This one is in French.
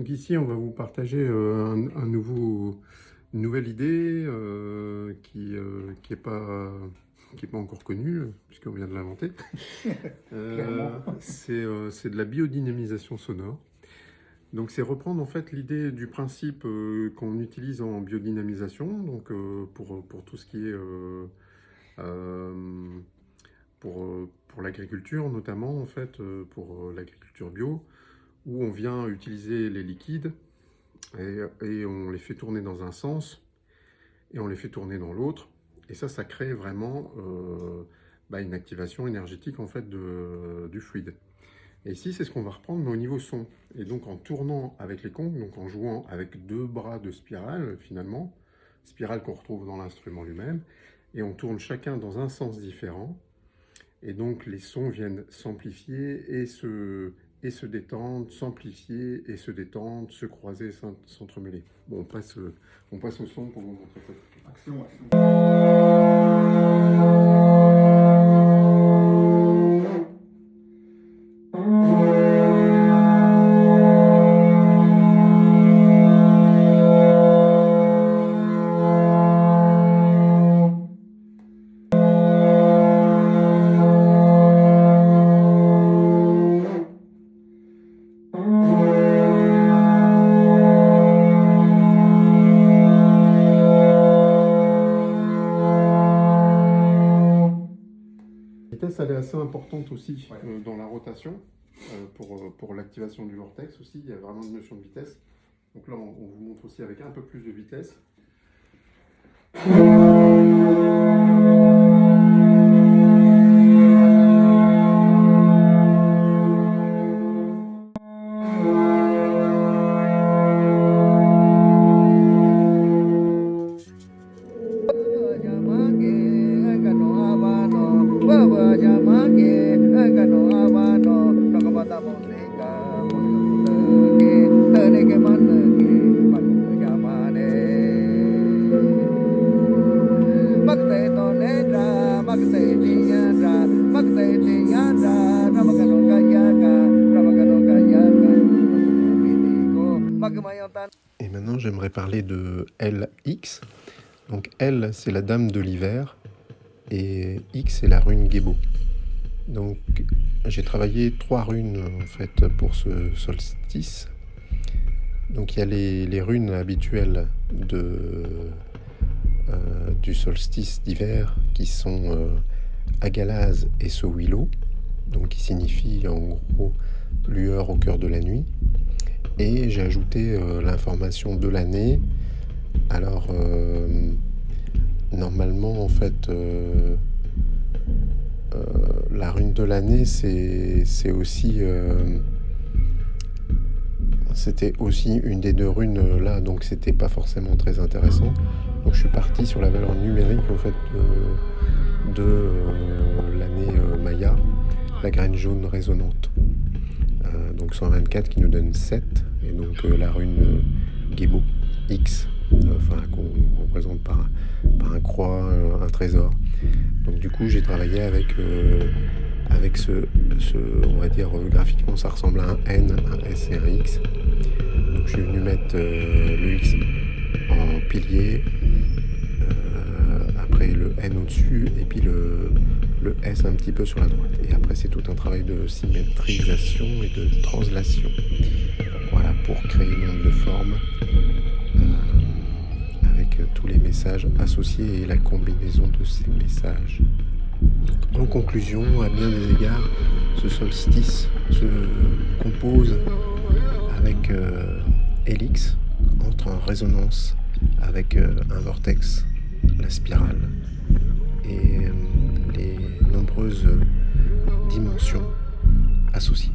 Donc ici, on va vous partager une nouvelle idée qui est pas encore connue, puisqu'on vient de l'inventer. C'est de la biodynamisation sonore. Donc c'est reprendre en fait l'idée du principe qu'on utilise en biodynamisation, donc pour tout ce qui est pour l'agriculture notamment en fait, pour l'agriculture bio, où on vient utiliser les liquides et on les fait tourner dans un sens et on les fait tourner dans l'autre. Et ça crée vraiment une activation énergétique en fait du fluide. Et ici, c'est ce qu'on va reprendre, mais au niveau son. Et donc en tournant avec les conques, donc en jouant avec deux bras de spirale finalement, spirale qu'on retrouve dans l'instrument lui-même, et on tourne chacun dans un sens différent. Et donc les sons viennent s'amplifier et se détendre, s'amplifier et se détendre, se croiser, s'entremêler. Bon, on passe au son pour vous montrer ça. Action. La vitesse, elle est assez importante aussi dans la rotation, pour l'activation du vortex aussi, il y a vraiment une notion de vitesse. Donc là, on vous montre aussi avec un peu plus de vitesse. Et maintenant, j'aimerais parler de LX. Donc L, c'est la dame de l'hiver, et X, c'est la rune Gébo. Donc j'ai travaillé 3 runes en fait pour ce solstice. Donc il y a les runes habituelles du solstice d'hiver qui sont Agalaz et Sowilo, donc qui signifie en gros lueur au cœur de la nuit. Et j'ai ajouté l'information de l'année. Alors normalement en fait la rune de l'année c'est aussi c'était aussi une des 2 runes là, donc c'était pas forcément très intéressant. Donc je suis parti sur la valeur numérique en fait de l'année Maya, la graine jaune résonante. Donc 124 qui nous donne 7, et donc la rune Gébo X, qu'on représente par un croix, un trésor. Donc du coup j'ai travaillé avec ce, on va dire graphiquement ça ressemble à un N, un S et un X. Donc je suis venu mettre le X en pilier, après le N au-dessus, et puis le S un petit peu sur la droite. Et après c'est tout un travail de symétrisation et de translation. Voilà, pour créer une onde de forme avec tous les messages associés et la combinaison de ces messages. En conclusion, à bien des égards, ce solstice se compose avec Helix, entre en résonance avec un vortex, la spirale, et les nombreuses dimensions associées.